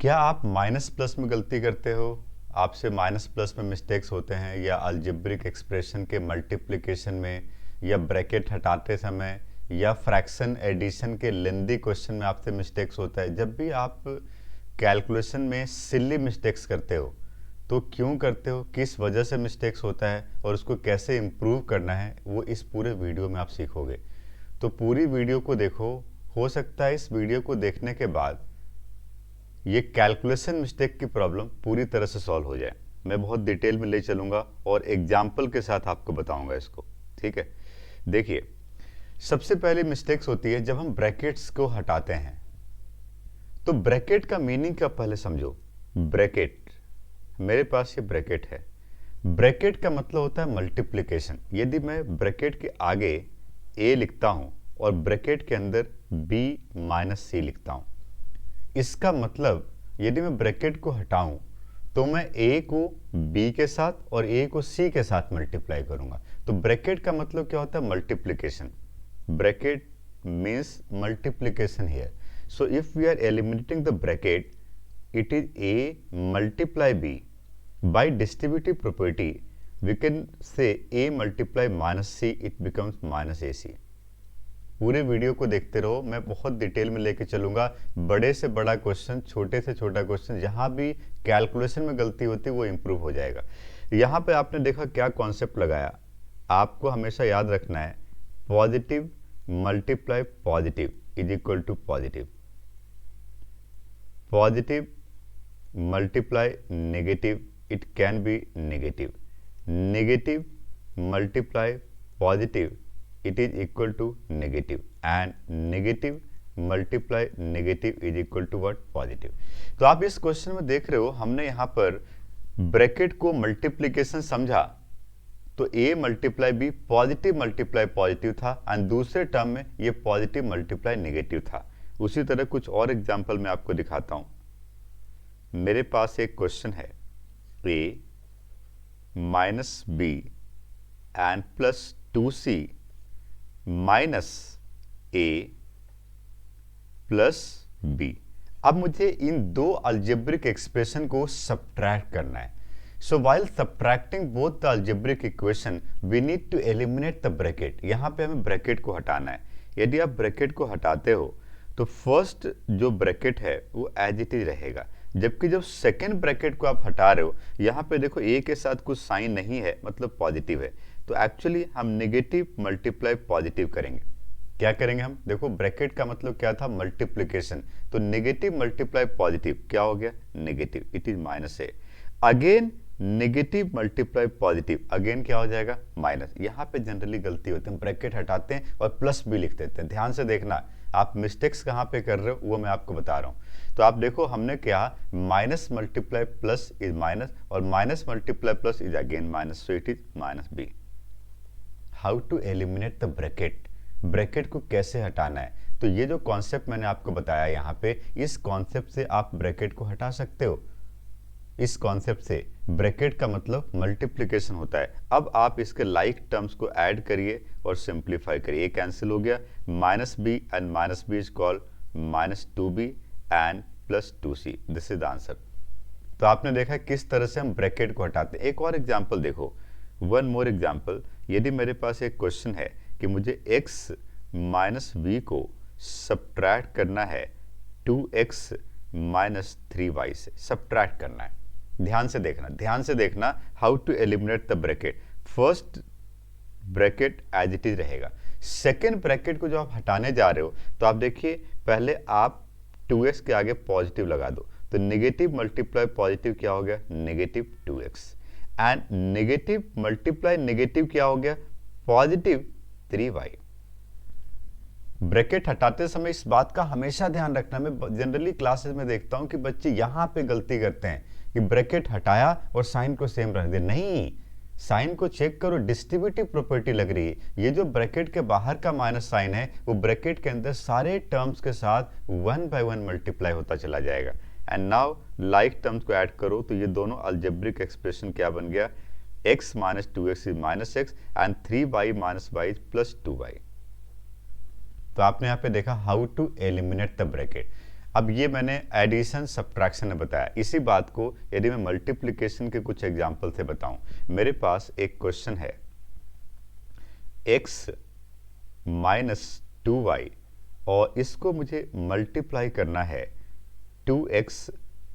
क्या आप minus plus में गलती करते हो? आपसे माइनस प्लस में मिस्टेक्स होते हैं, या अलजेब्रिक एक्सप्रेशन के मल्टीप्लिकेशन में, या ब्रैकेट हटाते समय, या फ्रैक्शन एडिशन के लेंदी क्वेश्चन में आपसे मिस्टेक्स होता है? जब भी आप कैलकुलेशन में सिली मिस्टेक्स करते हो तो क्यों करते हो, किस वजह से मिस्टेक्स होता है और उसको कैसे इम्प्रूव करना है, वो इस पूरे वीडियो में आप सीखोगे। तो पूरी वीडियो को देखो। हो सकता है इस वीडियो को देखने के बाद ये कैलकुलेशन मिस्टेक की प्रॉब्लम पूरी तरह से सॉल्व हो जाए। मैं बहुत डिटेल में ले चलूंगा और एग्जाम्पल के साथ आपको बताऊंगा इसको। ठीक है, देखिए, सबसे पहली मिस्टेक्स होती है जब हम ब्रैकेट्स को हटाते हैं। तो ब्रैकेट का मीनिंग क्या पहले समझो। ब्रैकेट, मेरे पास ये ब्रैकेट है। ब्रैकेट का मतलब होता है मल्टीप्लिकेशन। यदि मैं ब्रैकेट के आगे ए लिखता हूं और ब्रैकेट के अंदर बी माइनस सी लिखता हूं, इसका मतलब यदि मैं ब्रैकेट को हटाऊं तो मैं ए को बी के साथ और ए को सी के साथ मल्टीप्लाई करूंगा। तो ब्रैकेट का मतलब क्या होता है? Multiplication. Bracket means multiplication here. So if we are eliminating the bracket, it is a multiply b. By distributive property we can say a multiply minus c, it becomes minus ac. पूरे video को देखते रहो, मैं बहुत detail में लेके चलूंगा। बड़े से बड़ा क्वेश्चन, छोटे से छोटा क्वेश्चन, जहां भी कैलकुलेशन में गलती होती है वो इंप्रूव हो जाएगा। यहाँ पे आपने देखा क्या कॉन्सेप्ट लगाया। आपको हमेशा याद रखना है, positive multiply positive is equal to positive, positive multiply negative, it can be negative, negative multiply positive, it is equal to negative, and negative multiply negative is equal to what? Positive. तो आप इस question में देख रहे हो, हमने यहाँ पर ब्रैकेट को मल्टीप्लीकेशन समझा तो a multiply b positive multiply positive था, एंड दूसरे टर्म में ये पॉजिटिव मल्टीप्लाई नेगेटिव था। उसी तरह कुछ और एग्जाम्पल मैं आपको दिखाता हूं। मेरे पास एक क्वेश्चन है, a minus b and plus 2c minus a plus b। अब मुझे इन दो अलजेब्रिक एक्सप्रेशन को सब्ट्रैक्ट करना है। So while subtracting both the algebraic equation we need to eliminate the bracket. यहां पे हमें ब्रैकेट को हटाना है। यदि आप ब्रैकेट को हटाते हो तो फर्स्ट जो ब्रैकेट है वो एज इट इज रहेगा, जबकि जब सेकेंड ब्रैकेट को आप हटा रहे हो, यहाँ पे देखो ए के साथ कुछ साइन नहीं है, मतलब पॉजिटिव है। तो एक्चुअली हम नेगेटिव मल्टीप्लाई पॉजिटिव करेंगे। क्या करेंगे हम? देखो, ब्रैकेट का मतलब क्या था? मल्टीप्लिकेशन। तो नेगेटिव मल्टीप्लाई पॉजिटिव क्या हो गया? Negative, it is minus A. Again negative multiply positive, again क्या हो जाएगा? माइनस। यहाँ पे जनरली गलती होती है, ब्रैकेट हटाते हैं और प्लस भी लिख देते हैं। ध्यान से देखना, आप मिस्टेक्स कहाँ पे कर रहे हो वो मैं आपको बता रहा हूँ। तो आप देखो, हमने क्या, minus multiply plus is minus, और minus multiply plus is again minus, so it is minus B. How to eliminate the bracket, bracket को कैसे हटाना है? तो ये जो कॉन्सेप्ट मैंने आपको बताया यहाँ पे, इस कॉन्सेप्ट से आप ब्रैकेट को हटा सकते हो। इस कॉन्सेप्ट से ब्रैकेट का मतलब मल्टीप्लिकेशन होता है। अब आप इसके लाइक टर्म्स को ऐड करिए और सिंप्लीफाई करिए। ये कैंसिल हो गया, minus b and minus b is called minus 2b and plus 2c। This is the answer. तो आपने देखा किस तरह से हम ब्रैकेट को हटाते हैं। एक और एग्जाम्पल देखो, वन मोर एग्जाम्पल। यदि मेरे पास एक क्वेश्चन है कि मुझे x माइनस वी को सब्ट्रैक्ट करना है 2x माइनस 3y से, सब्ट्रैक्ट करना है। ध्यान से देखना, ध्यान से देखना, how to eliminate the bracket. First bracket as it is रहेगा। सेकेंड ब्रैकेट को जो आप हटाने जा रहे हो, तो आप देखिए, पहले आप 2x के आगे पॉजिटिव लगा दो, तो नेगेटिव मल्टीप्लाई पॉजिटिव क्या हो गया? Negative 2x, and negative multiply negative क्या हो गया? Positive 3y। ब्रैकेट हटाते समय इस बात का हमेशा ध्यान रखना। मैं जनरली क्लासेस में देखता हूं कि बच्चे यहां पे गलती करते हैं कि ब्रैकेट हटाया और साइन को सेम रख दे। नहीं, साइन को चेक करो, डिस्ट्रीब्यूटिव प्रॉपर्टी लग रही है। ये जो ब्रैकेट के बाहर का माइनस साइन है वो ब्रैकेट के अंदर सारे टर्म्स के साथ 1 बाय 1 मल्टीप्लाई होता चला जाएगा। एंड नाउ लाइक टर्म्स को ऐड करो तो ये दोनों अलजेब्रिक एक्सप्रेशन क्या बन गया? x minus 2x is minus x and 3y minus y is plus 2y। तो आपने यहाँ पे देखा how to eliminate the bracket. अब ये मैंने एडिशन सब्ट्रैक्शन में बताया। इसी बात को यदि मैं मल्टीप्लिकेशन के कुछ एग्जाम्पल से बताऊं, मेरे पास एक क्वेश्चन है x माइनस 2y और इसको मुझे मल्टीप्लाई करना है 2x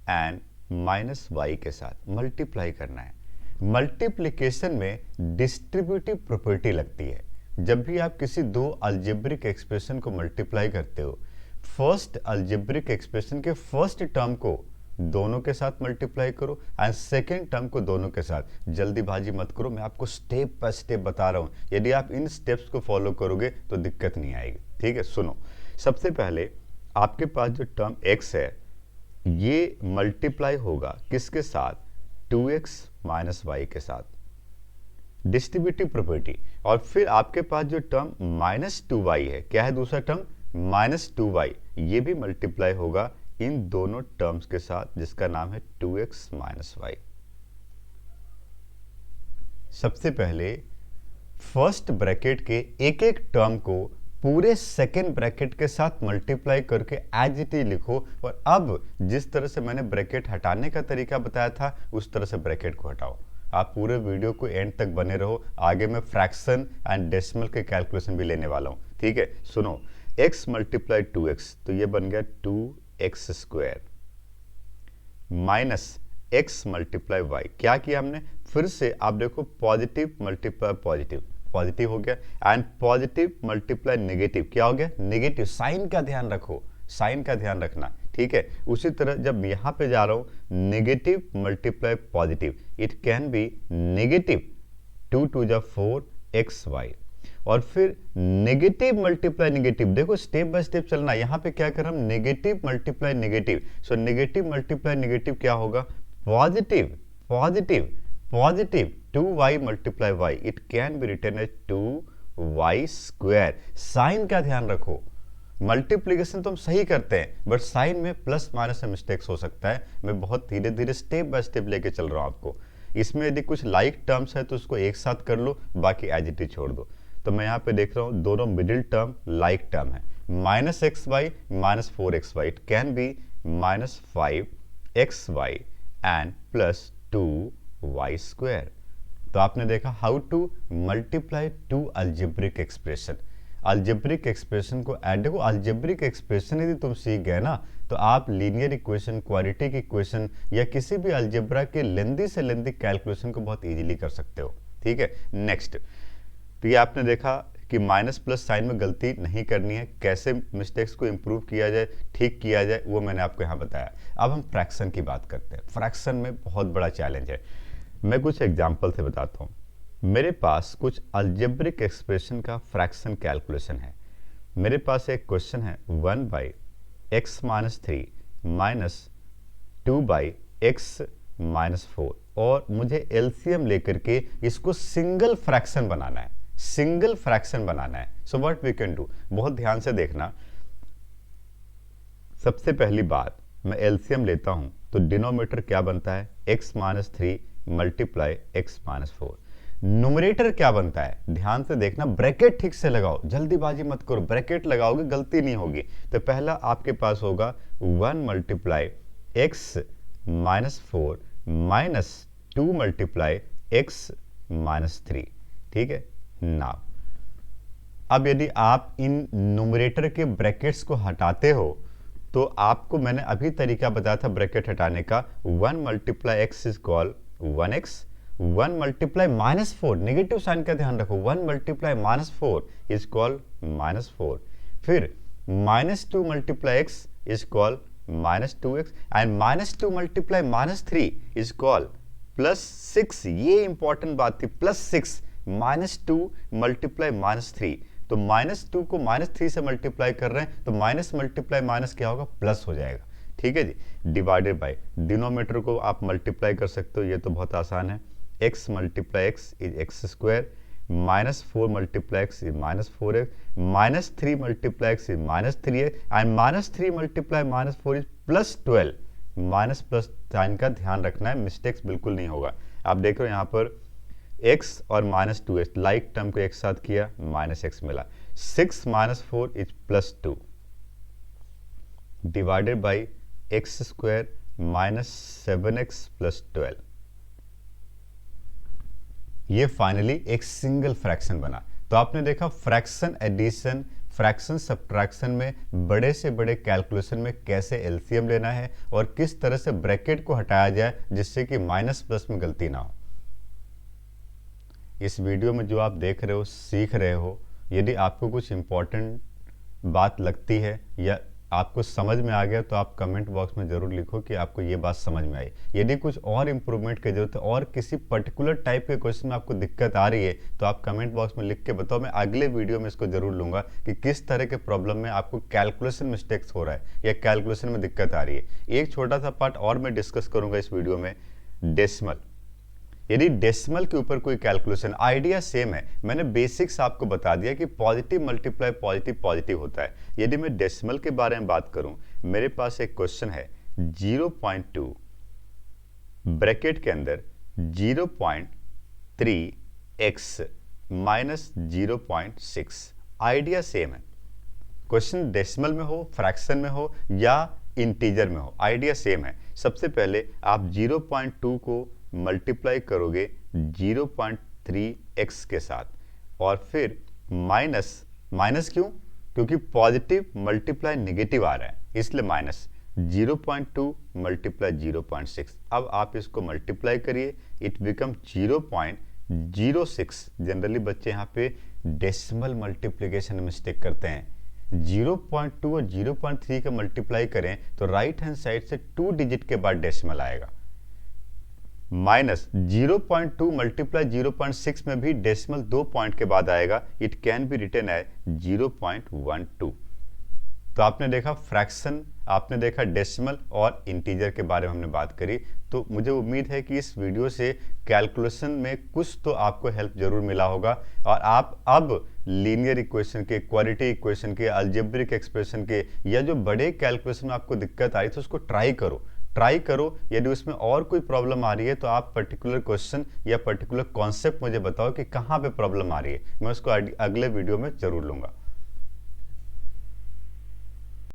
एंड माइनस वाई के साथ मल्टीप्लाई करना है। मल्टीप्लिकेशन में डिस्ट्रीब्यूटिव प्रॉपर्टी लगती है। जब भी आप किसी दो अलजेब्रिक एक्सप्रेशन को मल्टीप्लाई करते हो, फर्स्ट अलजेब्रिक एक्सप्रेशन के फर्स्ट टर्म को दोनों के साथ मल्टीप्लाई करो एंड सेकेंड टर्म को दोनों के साथ। जल्दीबाजी मत करो, मैं आपको स्टेप बाय स्टेप बता रहा हूं। यदि आप इन स्टेप्स को फॉलो करोगे तो दिक्कत नहीं आएगी। ठीक है, सुनो। सबसे पहले आपके पास जो टर्म x है ये मल्टीप्लाई होगा किसके साथ? 2x माइनस वाई के साथ, डिस्ट्रीब्यूटिव प्रॉपर्टी। और फिर आपके पास जो टर्म माइनस 2y है, क्या है दूसरा टर्म? माइनस 2y, ये भी मल्टीप्लाई होगा इन दोनों टर्म्स के साथ जिसका नाम है 2x माइनस वाई। सबसे पहले फर्स्ट ब्रैकेट के एक एक टर्म को पूरे सेकेंड ब्रैकेट के साथ मल्टीप्लाई करके एज इट इज लिखो। और अब जिस तरह से मैंने ब्रैकेट हटाने का तरीका बताया था उस तरह से ब्रैकेट को हटाओ। आप पूरे वीडियो को एंड तक बने रहो, आगे मैं फ्रैक्शन एंड डेसिमल के कैलकुलेशन भी लेने वाला हूं। ठीक है, सुनो। x मल्टीप्लाई 2x, तो ये बन गया 2x square minus x multiply y. क्या किया हमने? फिर से आप देखो, पॉजिटिव मल्टीप्लाई पॉजिटिव, पॉजिटिव हो गया एंड पॉजिटिव मल्टीप्लाई नेगेटिव, क्या हो गया? नेगेटिव। साइन का ध्यान रखो, साइन का ध्यान रखना। ठीक है, उसी तरह जब यहां पे जा रहा हूं negative multiply positive, it can be negative 2 to the 4 xy। और फिर नेगेटिव मल्टीप्लाई नेगेटिव, देखो स्टेप बाय स्टेप चलना। यहां पे क्या कर रहा हम? Negative multiply negative. So negative multiply negative क्या होगा? Positive positive positive 2y multiply y, it can be written as 2y square. Sign का ध्यान रखो। मल्टीप्लिकेशन तो हम सही करते हैं बट साइन में प्लस माइनस में मिस्टेक्स हो सकता है। मैं बहुत धीरे धीरे स्टेप बाय स्टेप लेके चल रहा हूं आपको। इसमें यदि कुछ लाइक टर्म्स है तो उसको एक साथ कर लो, बाकी एज इट इज छोड़ दो। तो मैं यहाँ पे देख रहा हूँ दोनों मिडिल टर्म लाइक टर्म है। Minus x y minus 4xy, it can be minus 5xy and plus 2y square. तो आपने देखा how to multiply two algebraic expression. Algebraic expression को ऐड, देखो अलजेब्रिक एक्सप्रेशन यदि तुम सीख गए ना तो आप लीनियर इक्वेशन, क्वाड्रेटिक इक्वेशन या किसी भी अलजेब्रा के लेंदी से लेंदी कैलकुलेशन को बहुत इजीली कर सकते हो। ठीक है, नेक्स्ट। तो ये आपने देखा कि माइनस प्लस साइन में गलती नहीं करनी है, कैसे मिस्टेक्स को इंप्रूव किया जाए, ठीक किया जाए, वो मैंने आपको यहाँ बताया। अब हम फ्रैक्शन की बात करते हैं। फ्रैक्शन में बहुत बड़ा चैलेंज है। मैं कुछ एग्जाम्पल से बताता हूँ। मेरे पास कुछ अलजेब्रिक एक्सप्रेशन का फ्रैक्शन कैलकुलेशन है। मेरे पास एक क्वेश्चन है 1 by x minus 3 minus 2 by x minus 4 और मुझे एलसीएम लेकर के इसको सिंगल फ्रैक्शन बनाना है, सिंगल फ्रैक्शन बनाना है। So what we can do, बहुत ध्यान से देखना। सबसे पहली बात, मैं एलसीएम लेता हूं तो डिनोमिनेटर क्या बनता है? x minus 3 multiply x minus 4। Numerator क्या बनता है? ध्यान से देखना, ब्रैकेट ठीक से लगाओ, जल्दीबाजी मत करो। ब्रैकेट लगाओगे गलती नहीं होगी। तो पहला आपके पास होगा 1 multiply x minus 4 minus 2 multiply x minus 3। ठीक है, नाउ अब यदि आप इन न्यूमरेटर के ब्रैकेट्स को हटाते हो तो आपको मैंने अभी तरीका बताया था ब्रैकेट हटाने का। 1 multiply x is call 1x, 1 multiply minus 4, negative sign का ध्यान रखो, 1 multiply minus 4 is call minus 4। फिर minus 2 multiply x is call minus 2x and minus 2 multiply minus 3 is call plus 6। ये इंपॉर्टेंट बात थी, प्लस 6। माइनस 2 मल्टीप्लाई माइनस 3, तो minus 2 को minus 3 से मल्टीप्लाई कर रहे हैं तो माइनस मल्टीप्लाई माइनस क्या होगा? प्लस हो जाएगा। ठीक है जी, डिवाइडेड बाय डिनोमिनेटर को आप मल्टीप्लाई कर सकते हो, ये तो बहुत आसान है। x multiply x is x square, minus 4 multiply x is minus 4x, minus 3 multiply x is minus 3x and minus 3 multiply minus 4 is plus 12। Minus plus sign का ध्यान रखना है, मिस्टेक्स बिल्कुल नहीं होगा। आप देख रहे हो यहाँ पर x और माइनस 2x लाइक टर्म को एक साथ किया, माइनस x मिला। 6 minus 4 is plus 2, divided by x square minus 7x plus 12। ये फाइनली एक सिंगल फ्रैक्शन बना। तो आपने देखा फ्रैक्शन एडिशन, फ्रैक्शन सब्ट्रैक्शन में बड़े से बड़े कैलकुलेशन में कैसे एलसीएम लेना है और किस तरह से ब्रैकेट को हटाया जाए जिससे कि माइनस प्लस में गलती ना हो। इस वीडियो में जो आप देख रहे हो, सीख रहे हो, यदि आपको कुछ इंपॉर्टेंट बात लगती है या आपको समझ में आ गया तो आप कमेंट बॉक्स में ज़रूर लिखो कि आपको ये बात समझ में आई। यदि कुछ और इम्प्रूवमेंट की जरूरत है और किसी पर्टिकुलर टाइप के क्वेश्चन में आपको दिक्कत आ रही है तो आप कमेंट बॉक्स में लिख के बताओ। मैं अगले वीडियो में इसको जरूर लूँगा कि किस तरह के प्रॉब्लम में आपको कैलकुलेशन मिस्टेक्स हो रहा है या कैलकुलेशन में दिक्कत आ रही है। एक छोटा सा पार्ट और मैं डिस्कस करूँगा इस वीडियो में, डेसिमल। यदि डेसिमल के ऊपर कोई कैलकुलेशन, आइडिया सेम है, मैंने बेसिक्स आपको बता दिया कि पॉजिटिव मल्टीप्लाई पॉजिटिव पॉजिटिव होता है। यदि मैं डेसिमल के बारे में बात करूं, मेरे पास एक क्वेश्चन है 0.2 ब्रैकेट के अंदर 0.3x माइनस 0.6। आइडिया सेम है, क्वेश्चन डेसिमल में हो, फ्रैक्शन में हो या इंटीजर में हो, आइडिया सेम है। सबसे पहले आप 0.2 को मल्टीप्लाई करोगे 0.3x के साथ और फिर माइनस क्यों? क्योंकि पॉजिटिव मल्टीप्लाई नेगेटिव आ रहा है इसलिए माइनस 0.2 मल्टीप्लाई 0.6। अब आप इसको मल्टीप्लाई करिए, इट बिकम 0.06। जनरली बच्चे यहाँ पे डेसिमल मल्टीप्लिकेशन मिस्टेक करते हैं। 0.2 और 0.3 का मल्टीप्लाई करें तो राइट हैंड साइड से 2 डिजिट के बाद डेसिमल आएगा। माइनस 0.2 मल्टीप्लाई 0.6 में भी डेसिमल 2 पॉइंट के बाद आएगा। It can be written as 0.12। तो आपने देखा फ्रैक्शन, आपने देखा डेसिमल और इंटीजर के बारे में हमने बात करी। तो मुझे उम्मीद है कि इस वीडियो से कैलकुलेशन में कुछ तो आपको हेल्प जरूर मिला होगा और आप अब लीनियर इक्वेशन के, क्वाड्रेटिक इक्वेशन के, अलजेब्रिक एक्सप्रेशन के या जो बड़े कैलकुलेशन में आपको दिक्कत आई तो उसको ट्राई करो। यदि उसमें और कोई प्रॉब्लम आ रही है तो आप पर्टिकुलर क्वेश्चन या पर्टिकुलर कॉन्सेप्ट मुझे बताओ कि कहाँ पे प्रॉब्लम आ रही है, मैं उसको अगले वीडियो में जरूर लूँगा।